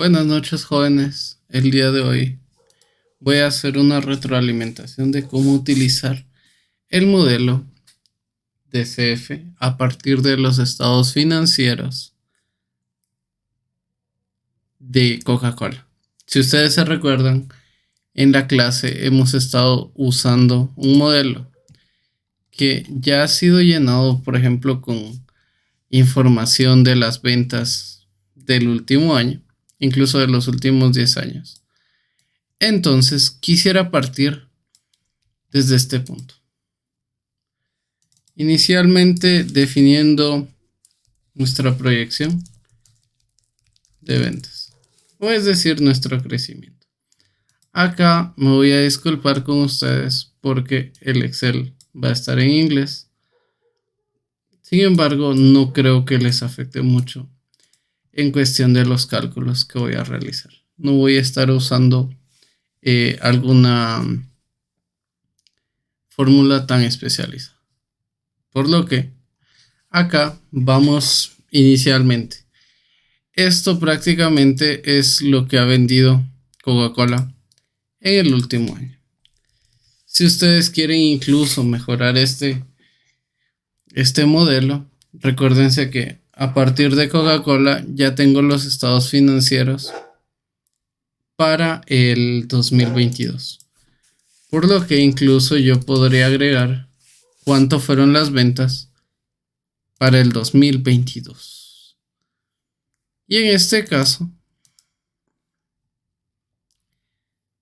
Buenas noches, jóvenes. El día de hoy voy a hacer una retroalimentación de cómo utilizar el modelo DCF a partir de los estados financieros de Coca-Cola. Si ustedes se recuerdan, en la clase hemos estado usando un modelo que ya ha sido llenado, por ejemplo, con información de las ventas del último año, incluso de los últimos 10 años. Entonces, quisiera partir desde este punto. Inicialmente definiendo nuestra proyección de ventas, o es decir, nuestro crecimiento. Acá me voy a disculpar con ustedes porque el Excel va a estar en inglés. Sin embargo, no creo que les afecte mucho en cuestión de los cálculos que voy a realizar. No voy a estar usando alguna fórmula tan especializada. Por lo que acá vamos inicialmente. Esto prácticamente es lo que ha vendido Coca-Cola en el último año. Si ustedes quieren incluso mejorar este modelo, recuérdense que a partir de Coca-Cola ya tengo los estados financieros para el 2022. Por lo que incluso yo podría agregar cuánto fueron las ventas para el 2022. Y en este caso,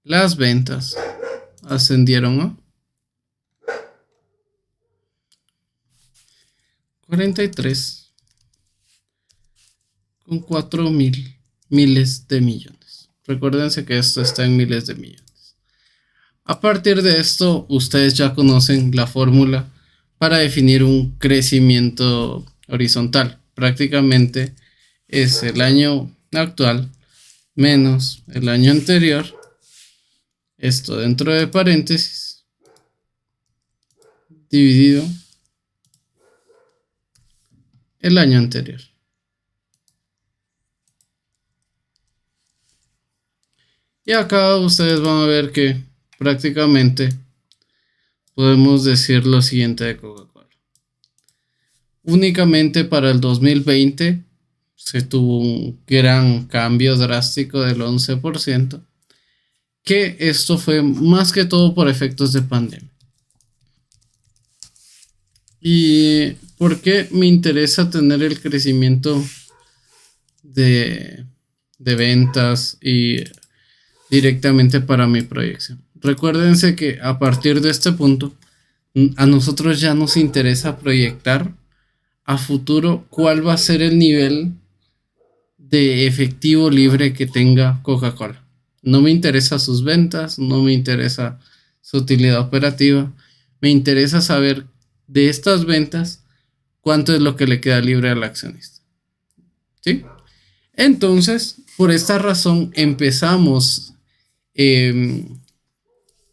las ventas ascendieron a 43,4 miles de millones. Recuérdense que esto está en miles de millones. A partir de esto, ustedes ya conocen la fórmula para definir un crecimiento horizontal. Prácticamente es el año actual menos el año anterior. Esto dentro de paréntesis dividido el año anterior. Y acá ustedes van a ver que prácticamente podemos decir lo siguiente de Coca-Cola. Únicamente para el 2020 se tuvo un gran cambio drástico del 11%, que esto fue más que todo por efectos de pandemia. ¿Y por qué me interesa tener el crecimiento de ventas y directamente para mi proyección? Recuérdense que a partir de este punto, a nosotros ya nos interesa proyectar a futuro cuál va a ser el nivel de efectivo libre que tenga Coca-Cola. No me interesa sus ventas, no me interesa su utilidad operativa, me interesa saber de estas ventas cuánto es lo que le queda libre al accionista. ¿Sí? Entonces, por esta razón empezamos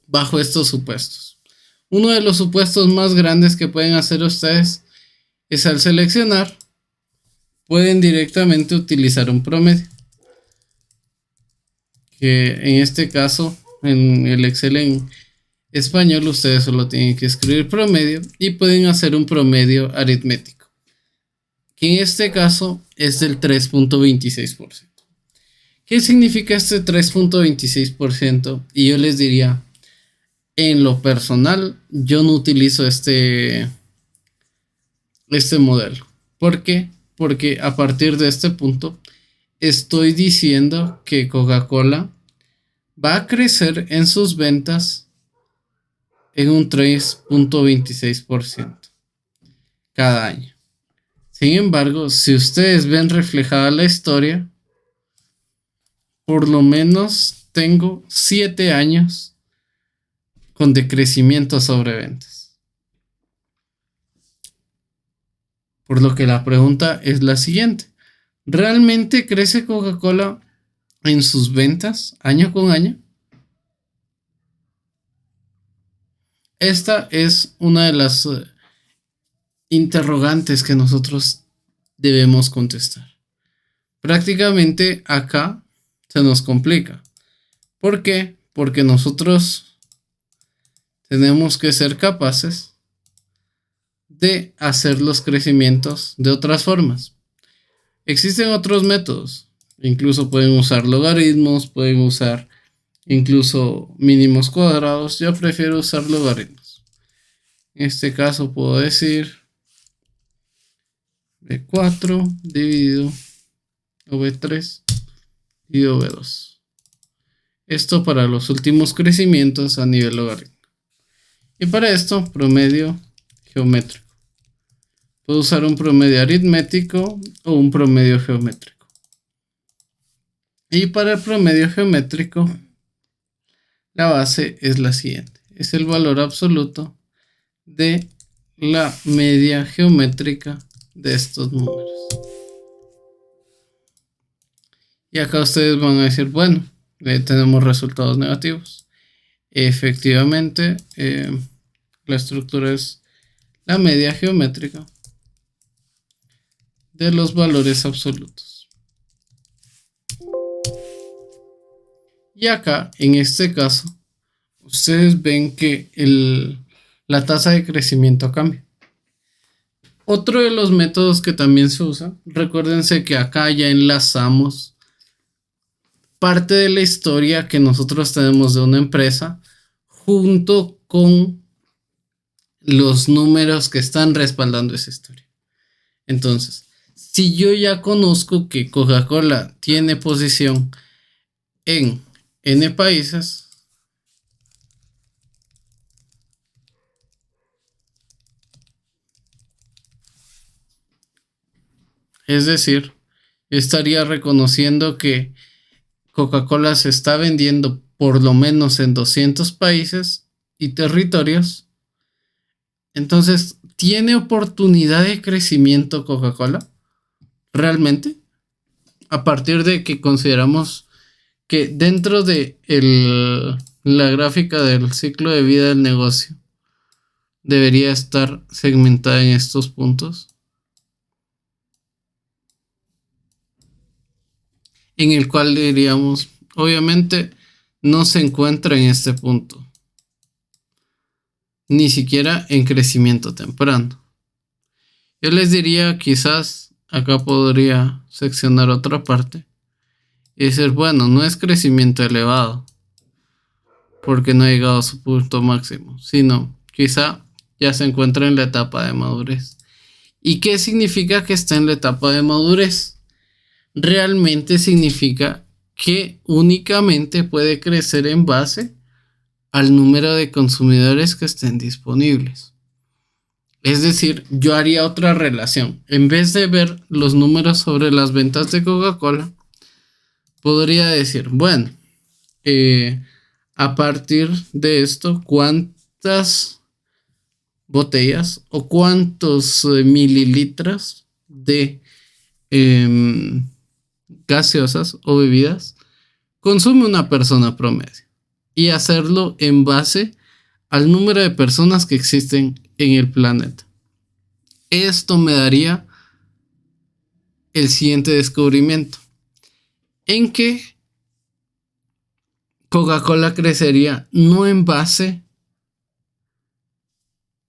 bajo estos supuestos. Uno de los supuestos más grandes que pueden hacer ustedes es, al seleccionar, pueden directamente utilizar un promedio, que en este caso en el Excel en español ustedes solo tienen que escribir promedio y pueden hacer un promedio aritmético, que en este caso es del 3.26%. ¿Qué significa este 3.26%? Y yo les diría, en lo personal, yo no utilizo este modelo. ¿Por qué? Porque a partir de este punto estoy diciendo que Coca-Cola va a crecer en sus ventas en un 3.26% cada año. Sin embargo, si ustedes ven reflejada la historia, por lo menos tengo 7 años con decrecimiento sobre ventas. Por lo que la pregunta es la siguiente: ¿realmente crece Coca-Cola en sus ventas año con año? Esta es una de las interrogantes que nosotros debemos contestar. Prácticamente acá se nos complica. ¿Por qué? Porque nosotros tenemos que ser capaces de hacer los crecimientos de otras formas. Existen otros métodos. Incluso pueden usar logaritmos, pueden usar incluso mínimos cuadrados. Yo prefiero usar logaritmos. En este caso puedo decir B4 dividido V3 dividido V2. Esto para los últimos crecimientos a nivel logarítmico. Y para esto, promedio geométrico. Puedo usar un promedio aritmético o un promedio geométrico. Y para el promedio geométrico, la base es la siguiente. Es el valor absoluto de la media geométrica de estos números. Y acá ustedes van a decir, bueno, tenemos resultados negativos. Efectivamente, la estructura es la media geométrica de los valores absolutos. Y acá, en este caso, ustedes ven que la tasa de crecimiento cambia. Otro de los métodos que también se usa, recuérdense que acá ya enlazamos parte de la historia que nosotros tenemos de una empresa junto con los números que están respaldando esa historia. Entonces, si yo ya conozco que Coca-Cola tiene posición en N países, es decir, estaría reconociendo que Coca-Cola se está vendiendo por lo menos en 200 países y territorios. Entonces, ¿tiene oportunidad de crecimiento Coca-Cola? ¿Realmente? A partir de que consideramos que dentro de la gráfica del ciclo de vida del negocio debería estar segmentada en estos puntos, en el cual diríamos, obviamente no se encuentra en este punto, ni siquiera en crecimiento temprano. Yo les diría, quizás acá podría seccionar otra parte y decir, bueno, no es crecimiento elevado porque no ha llegado a su punto máximo, sino quizá ya se encuentra en la etapa de madurez. ¿Y qué significa que está en la etapa de madurez? Realmente significa que únicamente puede crecer en base al número de consumidores que estén disponibles. Es decir, yo haría otra relación. En vez de ver los números sobre las ventas de Coca-Cola, podría decir, bueno, a partir de esto, ¿cuántas botellas o cuántos mililitros de gaseosas o bebidas consume una persona promedio? Y hacerlo en base al número de personas que existen en el planeta. Esto me daría el siguiente descubrimiento, en que Coca-Cola crecería no en base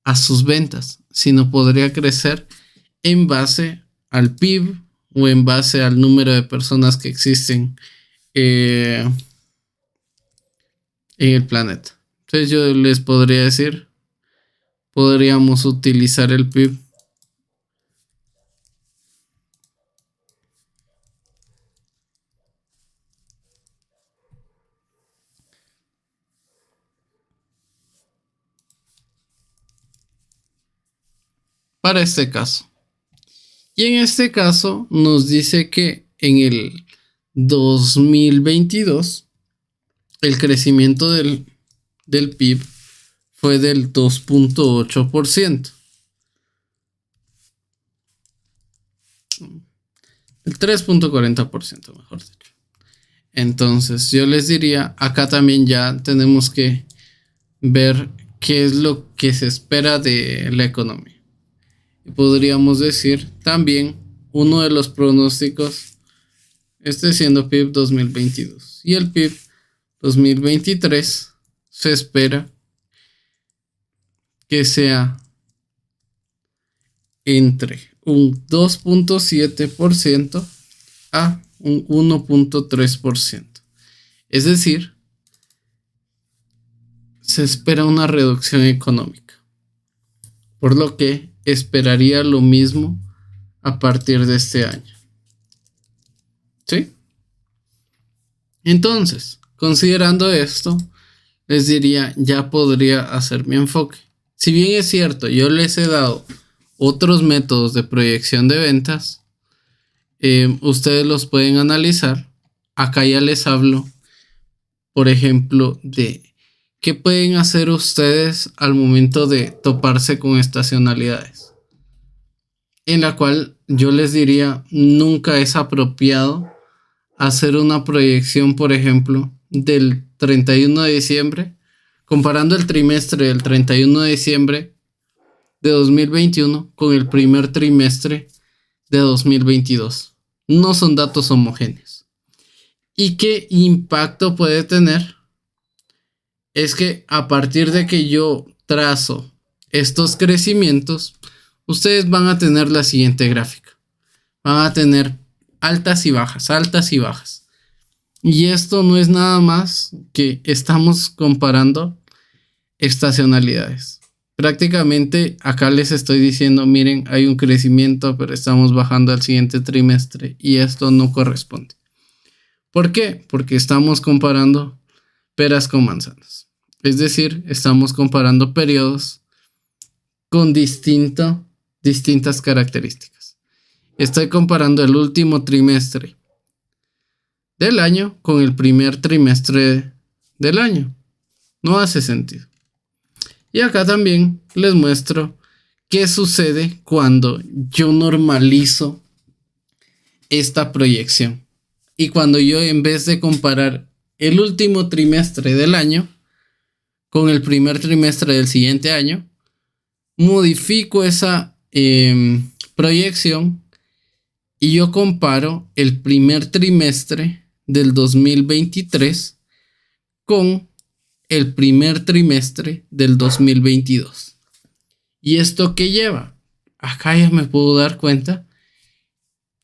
a sus ventas, sino podría crecer en base al PIB o en base al número de personas que existen en el planeta. Entonces yo les podría decir, podríamos utilizar el PIB para este caso. Y en este caso nos dice que en el 2022 el crecimiento del PIB fue del 2.8%. El 3.40%, mejor dicho. Entonces yo les diría, acá también ya tenemos que ver qué es lo que se espera de la economía. Y podríamos decir también uno de los pronósticos este siendo PIB 2022. Y el PIB 2023 se espera que sea entre un 2.7% a un 1.3%. Es decir, se espera una reducción económica, por lo que esperaría lo mismo a partir de este año. ¿Sí? Entonces, considerando esto, les diría, ya podría hacer mi enfoque. Si bien es cierto, yo les he dado otros métodos de proyección de ventas, ustedes los pueden analizar. Acá ya les hablo, por ejemplo, de qué pueden hacer ustedes al momento de toparse con estacionalidades, en la cual yo les diría, nunca es apropiado hacer una proyección, por ejemplo, del 31 de diciembre, comparando el trimestre del 31 de diciembre de 2021 con el primer trimestre de 2022. No son datos homogéneos. ¿Y qué impacto puede tener? Es que a partir de que yo trazo estos crecimientos, ustedes van a tener la siguiente gráfica. Van a tener altas y bajas, altas y bajas. Y esto no es nada más que estamos comparando estacionalidades. Prácticamente acá les estoy diciendo, miren, hay un crecimiento, pero estamos bajando al siguiente trimestre y esto no corresponde. ¿Por qué? Porque estamos comparando peras con manzanas. Es decir, estamos comparando periodos con distintas características. Estoy comparando el último trimestre del año con el primer trimestre del año. No hace sentido. Y acá también les muestro qué sucede cuando yo normalizo esta proyección. Y cuando yo, en vez de comparar el último trimestre del año con el primer trimestre del siguiente año, modifico esa proyección y yo comparo el primer trimestre del 2023 con el primer trimestre del 2022. ¿Y esto qué lleva? Acá ya me puedo dar cuenta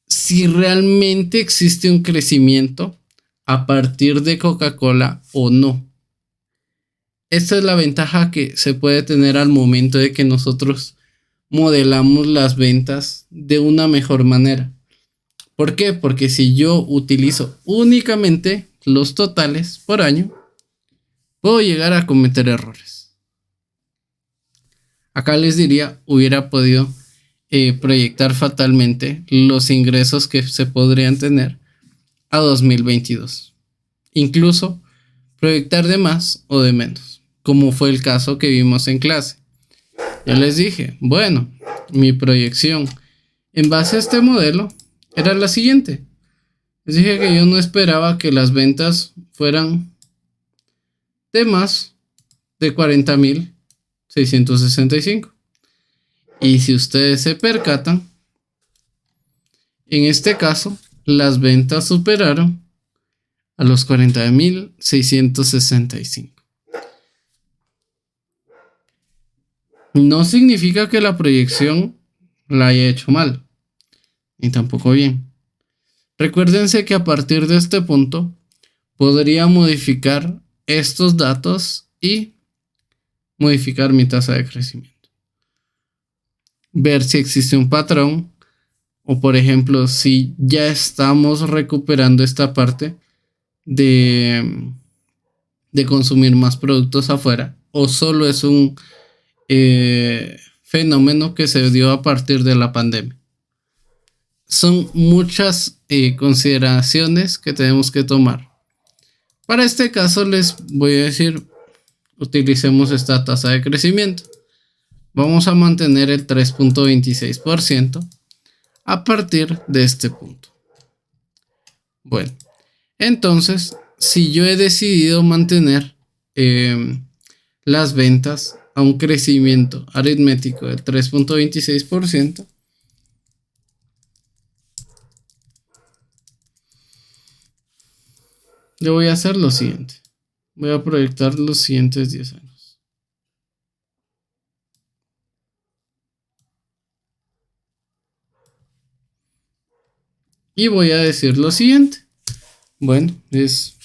si realmente existe un crecimiento a partir de Coca-Cola o no. Esta es la ventaja que se puede tener al momento de que nosotros modelamos las ventas de una mejor manera. ¿Por qué? Porque si yo utilizo únicamente los totales por año, puedo llegar a cometer errores. Acá les diría, hubiera podido proyectar fatalmente los ingresos que se podrían tener a 2022. Incluso proyectar de más o de menos, como fue el caso que vimos en clase. Yo les dije, bueno, mi proyección en base a este modelo era la siguiente. Les dije que yo no esperaba que las ventas fueran de más de 40.665. Y si ustedes se percatan, en este caso, las ventas superaron a los 40.665. No significa que la proyección la haya hecho mal, ni tampoco bien. Recuérdense que a partir de este punto podría modificar estos datos y modificar mi tasa de crecimiento. Ver si existe un patrón o, por ejemplo, si ya estamos recuperando esta parte de consumir más productos afuera o solo es un fenómeno que se dio a partir de la pandemia. Son muchas consideraciones que tenemos que tomar. Para este caso les voy a decir, utilicemos esta tasa de crecimiento. Vamos a mantener el 3.26% a partir de este punto. Bueno, entonces, si yo he decidido mantener las ventas a un crecimiento aritmético del 3.26%, yo voy a hacer lo siguiente. Voy a proyectar los siguientes 10 años. Y voy a decir lo siguiente. Bueno, es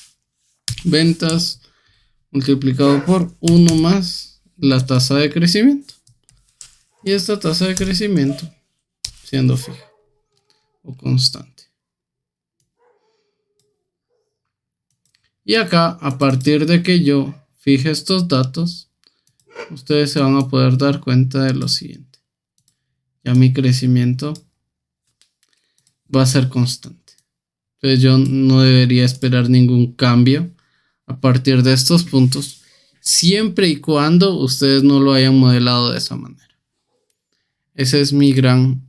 ventas multiplicado por 1 más la tasa de crecimiento. Y esta tasa de crecimiento siendo fija o constante. Y acá, a partir de que yo fije estos datos, ustedes se van a poder dar cuenta de lo siguiente. Ya mi crecimiento va a ser constante. Entonces yo no debería esperar ningún cambio a partir de estos puntos, siempre y cuando ustedes no lo hayan modelado de esa manera. Ese es mi gran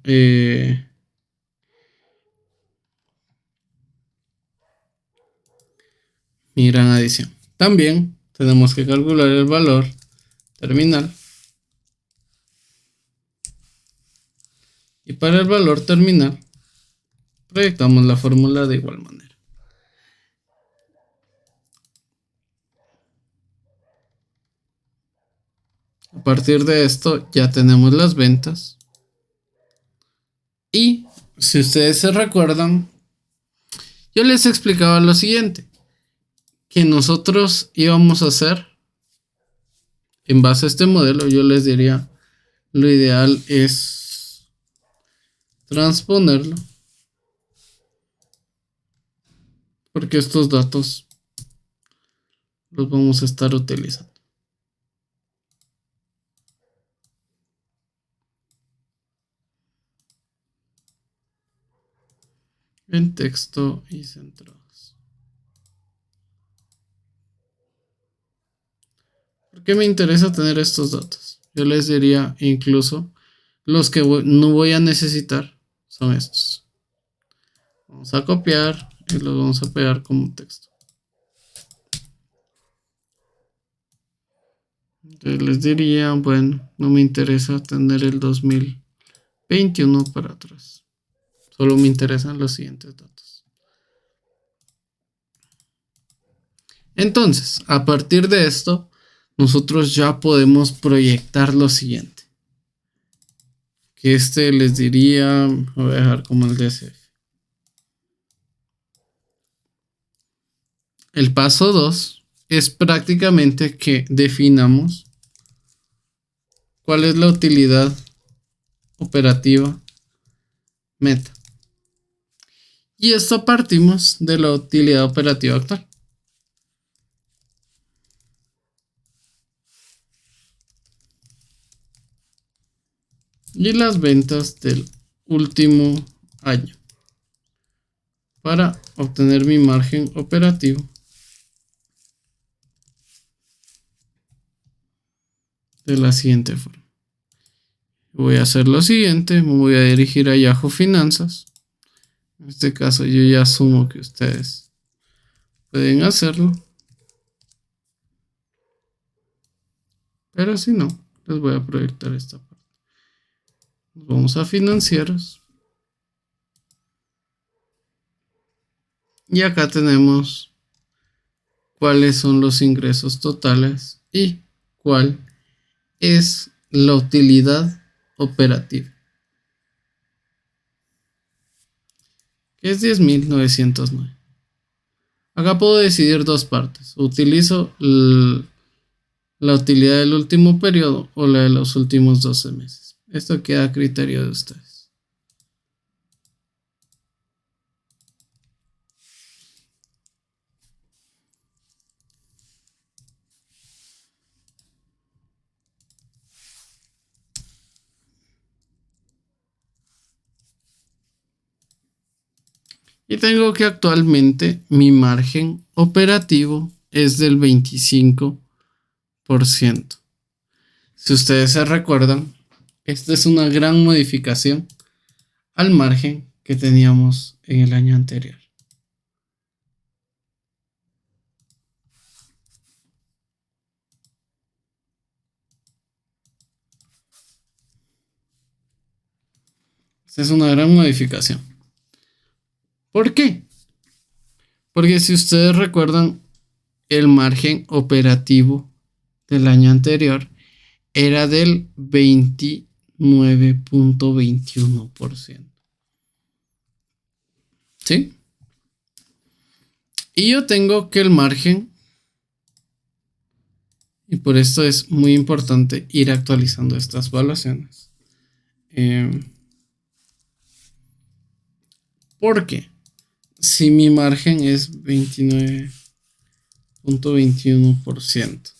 adición. También tenemos que calcular el valor terminal. Y para el valor terminal, proyectamos la fórmula de igual manera. A partir de esto ya tenemos las ventas. Y si ustedes se recuerdan, yo les explicaba lo siguiente. Que nosotros íbamos a hacer en base a este modelo, yo les diría, lo ideal es transponerlo. Porque estos datos los vamos a estar utilizando. En texto y centrados. ¿Por qué me interesa tener estos datos? Yo les diría incluso los que no voy a necesitar son estos. Vamos a copiar y los vamos a pegar como texto. Entonces les diría, bueno, no me interesa tener el 2021 para atrás. Solo me interesan los siguientes datos. Entonces, a partir de esto, nosotros ya podemos proyectar lo siguiente. Que les diría, voy a dejar como el DCF. El paso 2 es prácticamente que definamos cuál es la utilidad operativa meta. Y esto partimos de la utilidad operativa actual. Y las ventas del último año para obtener mi margen operativo de la siguiente forma. Voy a hacer lo siguiente, me voy a dirigir a Yahoo Finanzas. En este caso yo ya asumo que ustedes pueden hacerlo. Pero si no, les voy a proyectar esta parte. Nos vamos a financieros. Y acá tenemos cuáles son los ingresos totales y cuál es la utilidad operativa, que es 10.909. Acá puedo decidir dos partes. Utilizo la utilidad del último periodo o la de los últimos 12 meses. Esto queda a criterio de ustedes. Y tengo que actualmente mi margen operativo es del 25%. Si ustedes se recuerdan, esta es una gran modificación al margen que teníamos en el año anterior. Esta es una gran modificación. ¿Por qué? Porque si ustedes recuerdan, el margen operativo del año anterior era del 29.21%. ¿Sí? Y yo tengo que el margen, y por esto es muy importante ir actualizando estas evaluaciones. Porque si mi margen es 29.21%,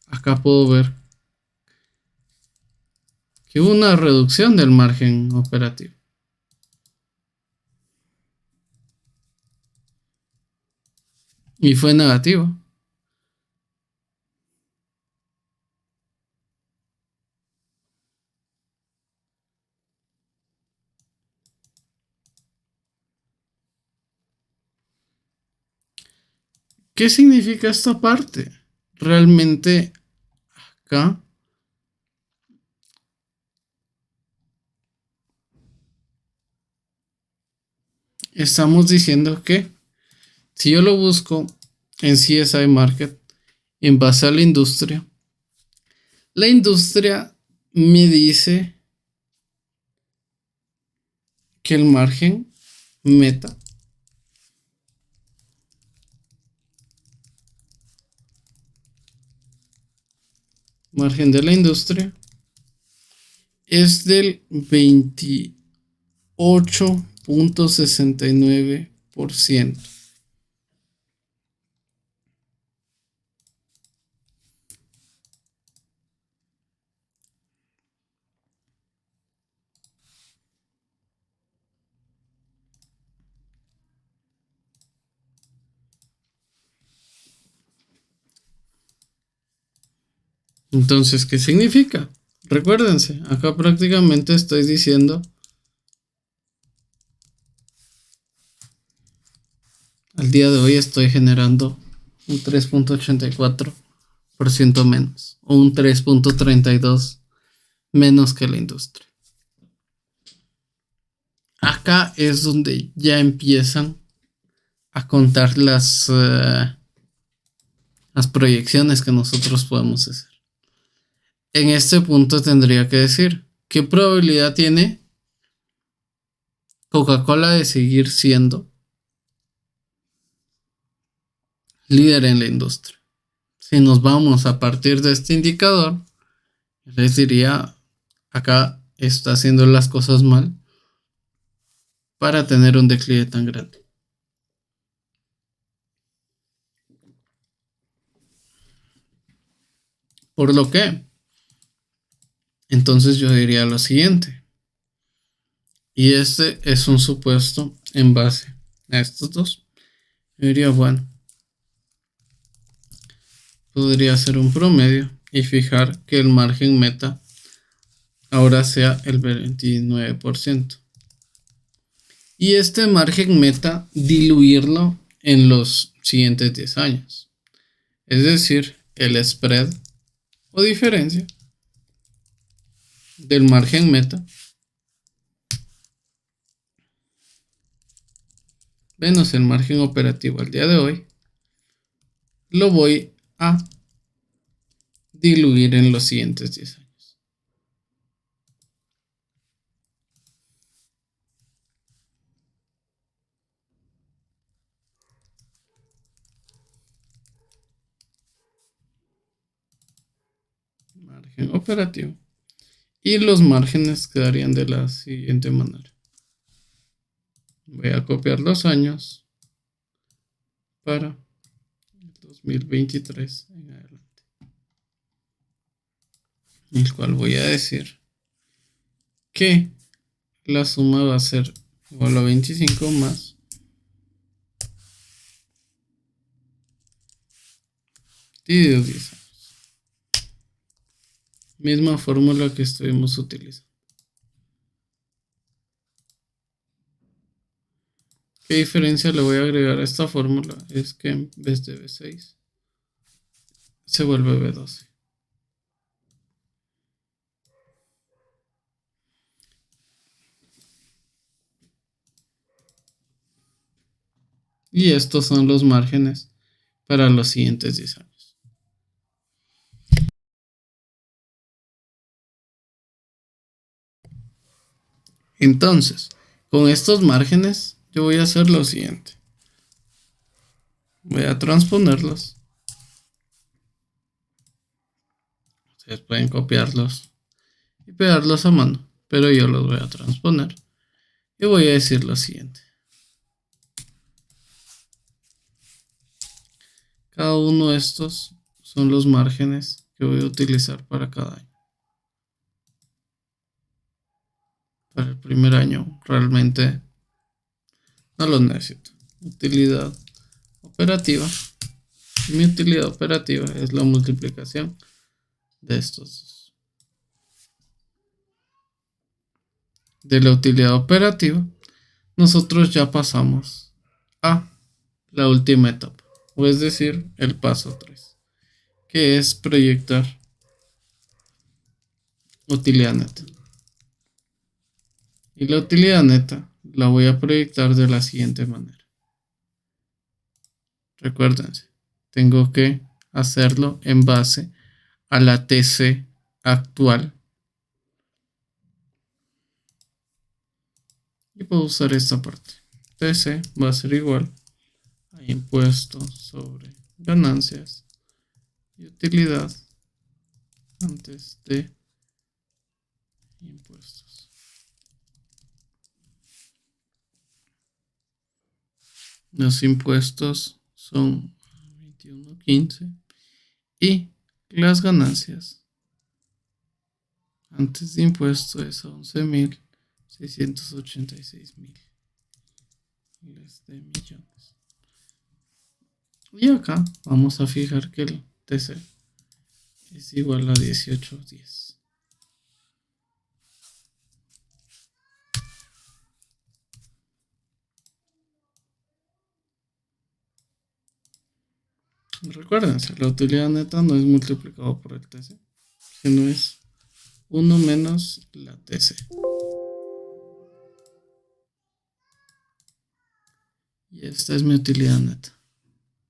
acá puedo ver que hubo una reducción del margen operativo. Y fue negativo. ¿Qué significa esta parte? Realmente acá estamos diciendo que si yo lo busco en CSI Market en base a la industria me dice que el margen meta margen de la industria es del 28.69%. Entonces, ¿qué significa? Recuérdense, acá prácticamente estoy diciendo al día de hoy estoy generando un 3.84% menos o un 3.32% menos que la industria. Acá es donde ya empiezan a contar las proyecciones que nosotros podemos hacer. En este punto tendría que decir, ¿qué probabilidad tiene Coca-Cola de seguir siendo líder en la industria? Si nos vamos a partir de este indicador, les diría, acá está haciendo las cosas mal para tener un declive tan grande. Por lo que, entonces yo diría lo siguiente. Y este es un supuesto en base a estos dos. Yo diría, bueno, podría ser un promedio y fijar que el margen meta ahora sea el 29%. Y este margen meta diluirlo en los siguientes 10 años. Es decir, el spread o diferencia del margen meta menos el margen operativo al día de hoy, lo voy a diluir en los siguientes 10 años. Margen operativo. Y los márgenes quedarían de la siguiente manera. Voy a copiar los años para el 2023 en adelante. El cual voy a decir que la suma va a ser igual a 25 más dividido 10 años. Misma fórmula que estuvimos utilizando. ¿Qué diferencia le voy a agregar a esta fórmula? Es que en vez de B6 se vuelve B12. Y estos son los márgenes para los siguientes 10 años. Entonces, con estos márgenes, yo voy a hacer lo siguiente. Voy a transponerlos. Ustedes pueden copiarlos y pegarlos a mano, pero yo los voy a transponer. Y voy a decir lo siguiente. Cada uno de estos son los márgenes que voy a utilizar para cada año. Para el primer año realmente no los necesito. Utilidad operativa. Mi utilidad operativa es la multiplicación de estos dos. De la utilidad operativa, nosotros ya pasamos a la última etapa, o es decir, el paso 3, que es proyectar utilidad neta. Y la utilidad neta la voy a proyectar de la siguiente manera. Recuérdense, tengo que hacerlo en base a la TC actual. Y puedo usar esta parte. TC va a ser igual a impuesto sobre ganancias y utilidad antes de impuestos. Los impuestos son 21.15 y las ganancias antes de impuestos es 11.686 miles de millones. Y acá vamos a fijar que el TC es igual a 1810. Recuérdense, la utilidad neta no es multiplicado por el TC, sino es 1 menos la TC. Y esta es mi utilidad neta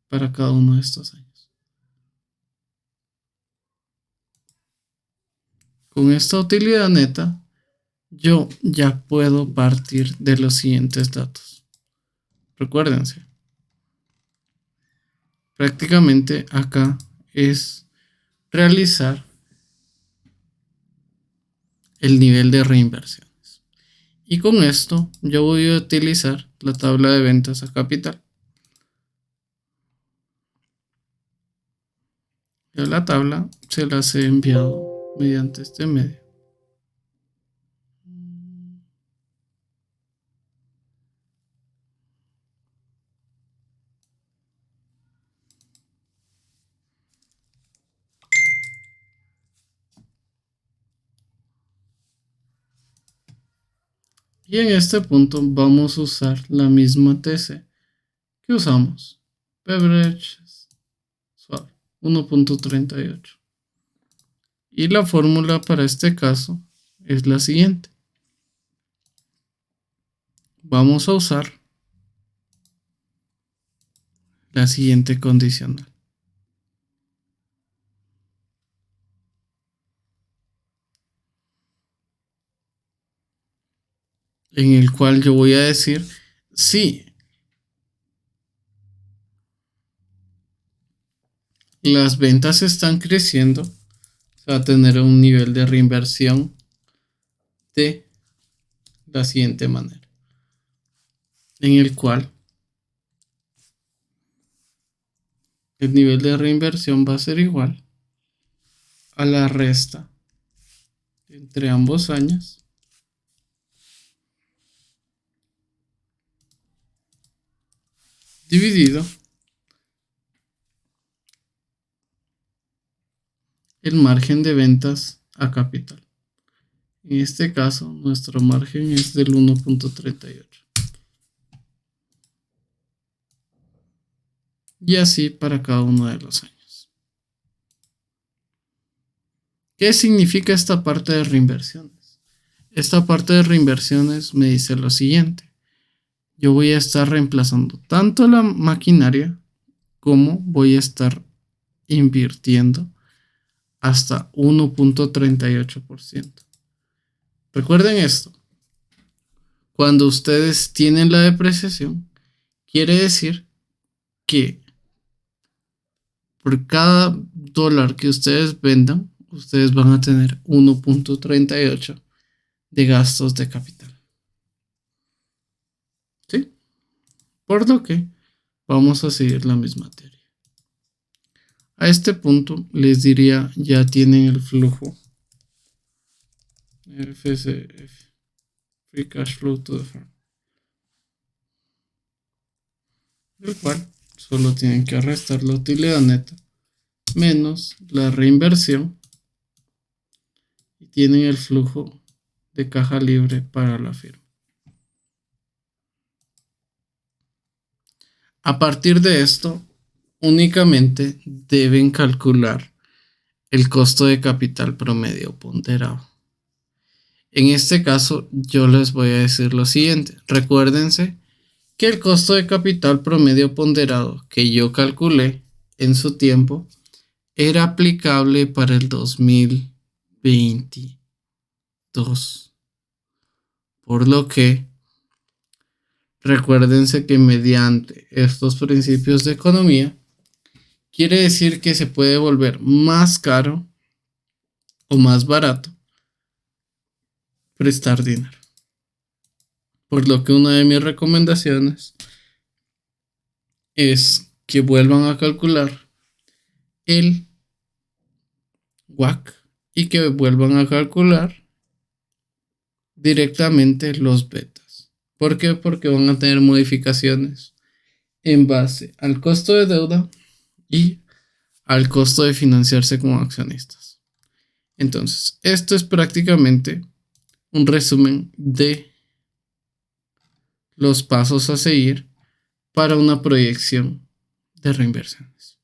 para cada uno de estos años. Con esta utilidad neta, yo ya puedo partir de los siguientes datos. Recuérdense, prácticamente acá es realizar el nivel de reinversiones. Y con esto yo voy a utilizar la tabla de ventas a capital. Ya la tabla se las he enviado mediante este medio. Y en este punto vamos a usar la misma TC que usamos. Beverages suave 1.38. Y la fórmula para este caso es la siguiente. Vamos a usar la siguiente condicional. En el cual yo voy a decir si las ventas están creciendo, se va a tener un nivel de reinversión de la siguiente manera, en el cual el nivel de reinversión va a ser igual a la resta entre ambos años dividido el margen de ventas a capital. En este caso, nuestro margen es del 1.38. Y así para cada uno de los años. ¿Qué significa esta parte de reinversiones? Esta parte de reinversiones me dice lo siguiente. yo voy a estar reemplazando tanto la maquinaria como voy a estar invirtiendo hasta 1.38%. Recuerden esto, cuando ustedes tienen la depreciación, quiere decir que por cada dólar que ustedes vendan, ustedes van a tener 1.38 de gastos de capital. ¿Sí? Por lo que vamos a seguir la misma teoría. A este punto les diría, ya tienen el flujo FCF, Free Cash Flow to the Firm, del cual solo tienen que restar la utilidad neta menos la reinversión y tienen el flujo de caja libre para la firma. A partir de esto, únicamente deben calcular el costo de capital promedio ponderado. En este caso, yo les voy a decir lo siguiente. Recuérdense que el costo de capital promedio ponderado que yo calculé en su tiempo era aplicable para el 2022. Por lo que recuérdense que mediante estos principios de economía, quiere decir que se puede volver más caro o más barato prestar dinero. Por lo que una de mis recomendaciones es que vuelvan a calcular el WACC y que vuelvan a calcular directamente los betas. ¿Por qué? Porque van a tener modificaciones en base al costo de deuda y al costo de financiarse como accionistas. Entonces, esto es prácticamente un resumen de los pasos a seguir para una proyección de reinversiones.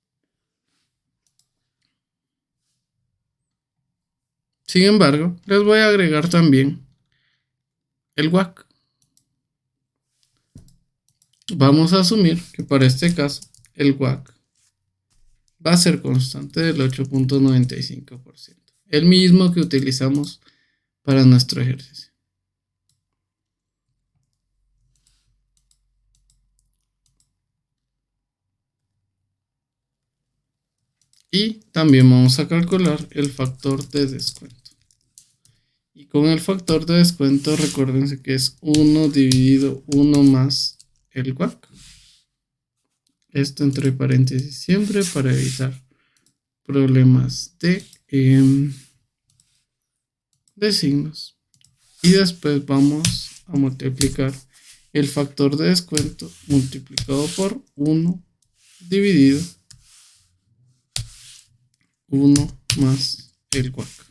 Sin embargo, les voy a agregar también el WACC. Vamos a asumir que para este caso el WACC va a ser constante del 8.95%, el mismo que utilizamos para nuestro ejercicio. Y también vamos a calcular el factor de descuento. Y con el factor de descuento, recuérdense que es 1 dividido 1 más el WACC. Esto entre paréntesis siempre para evitar problemas de signos. Y después vamos a multiplicar el factor de descuento multiplicado por 1 dividido 1 más el WACC.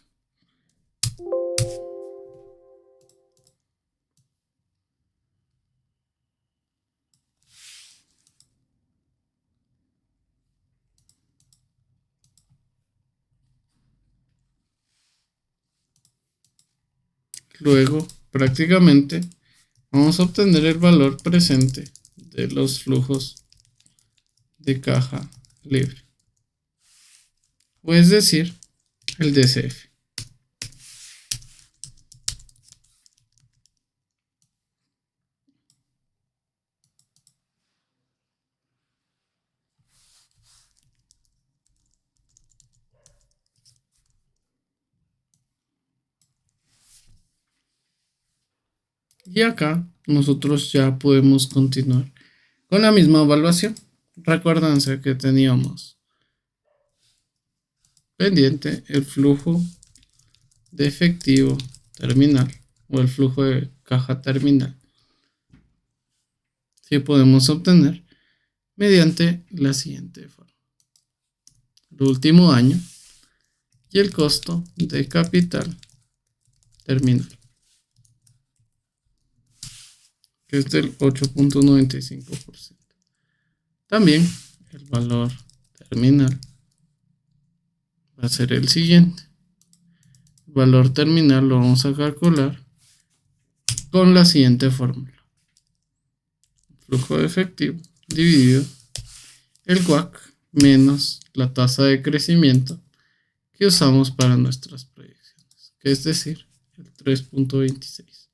Luego, prácticamente, vamos a obtener el valor presente de los flujos de caja libre, o es decir, el DCF. Y acá nosotros ya podemos continuar con la misma evaluación. Recuérdense que teníamos pendiente el flujo de efectivo terminal o el flujo de caja terminal, que podemos obtener mediante la siguiente forma: el último año y el costo de capital terminal, que es del 8.95%. También el valor terminal va a ser el siguiente. El valor terminal lo vamos a calcular con la siguiente fórmula: flujo de efectivo dividido el WACC menos la tasa de crecimiento que usamos para nuestras proyecciones, que es decir, el 3.26.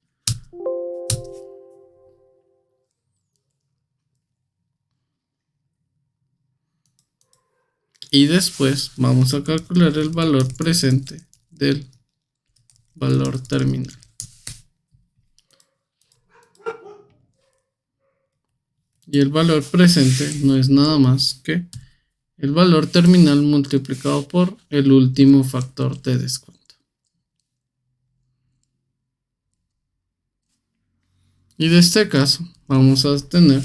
Y después vamos a calcular el valor presente del valor terminal. Y el valor presente no es nada más que el valor terminal multiplicado por el último factor de descuento. Y de este caso vamos a tener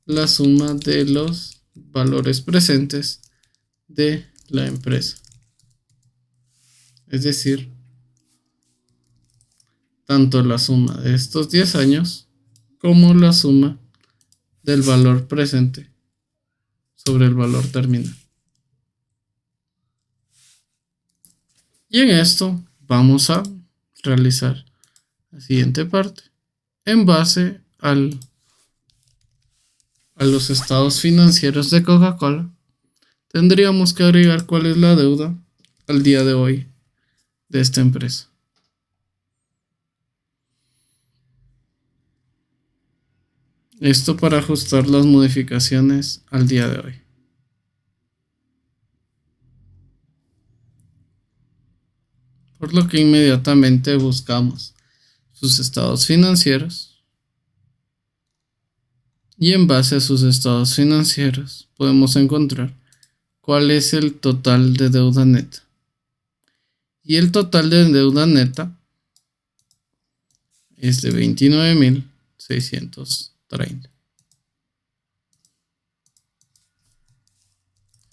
la suma de los valores presentes de la empresa. Es decir, tanto la suma de estos 10 años como la suma del valor presente sobre el valor terminal. Y en esto vamos a realizar la siguiente parte. En base a los estados financieros de Coca-Cola, tendríamos que agregar cuál es la deuda al día de hoy de esta empresa. Esto para ajustar las modificaciones al día de hoy. Por lo que inmediatamente buscamos sus estados financieros. Y en base a sus estados financieros podemos encontrar cuál es el total de deuda neta. Y el total de deuda neta es de 29.630.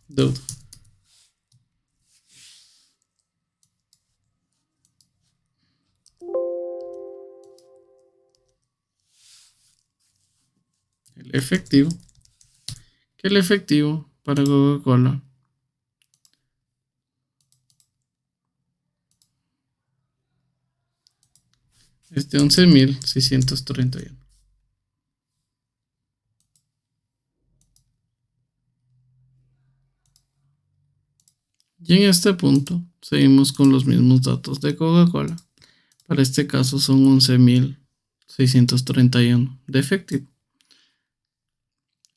Deuda. El efectivo. Que el efectivo para Coca-Cola es de 11.631. Y en este punto seguimos con los mismos datos de Coca-Cola. Para este caso son 11.631 de efectivo.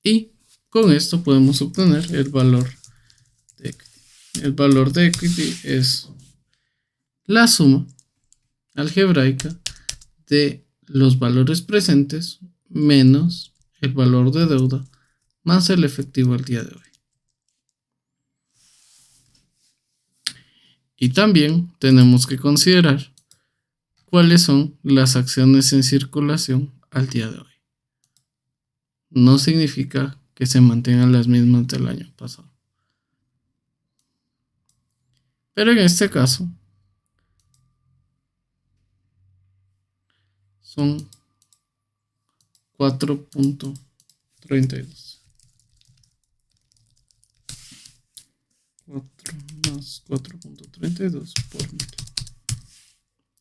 Y con esto podemos obtener el valor de equity. El valor de equity es la suma algebraica de los valores presentes menos el valor de deuda más el efectivo al día de hoy. Y también tenemos que considerar cuáles son las acciones en circulación al día de hoy. No significa que se mantengan las mismas del año pasado. Pero en este caso son 4.32. 4 más 4.32 por 1000.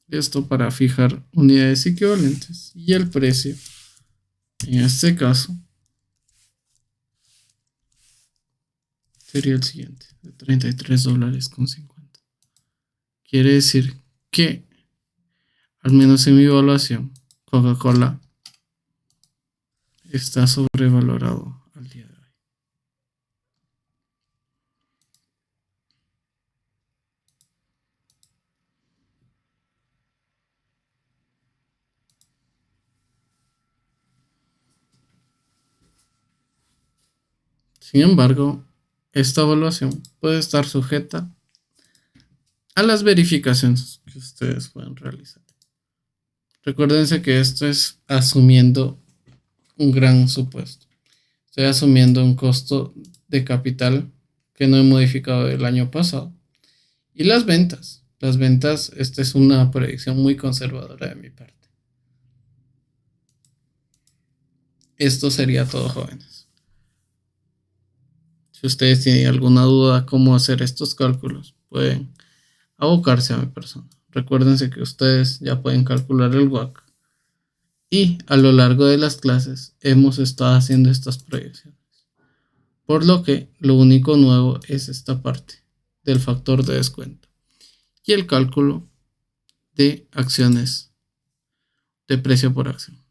Esto para fijar unidades equivalentes. Y el precio, en este caso, sería el siguiente, de $33.50. Quiere decir que, al menos en mi evaluación, Coca-Cola está sobrevalorado al día de hoy. Sin embargo, esta evaluación puede estar sujeta a las verificaciones que ustedes pueden realizar. Recuérdense que esto es asumiendo un gran supuesto. Estoy asumiendo un costo de capital que no he modificado del año pasado. Y las ventas. Las ventas, esta es una proyección muy conservadora de mi parte. Esto sería todo, jóvenes. Si ustedes tienen alguna duda cómo hacer estos cálculos, pueden abocarse a mi persona. Recuérdense que ustedes ya pueden calcular el WACC Y a lo largo de las clases hemos estado haciendo estas proyecciones. Por lo que lo único nuevo es esta parte del factor de descuento y el cálculo de acciones de precio por acción.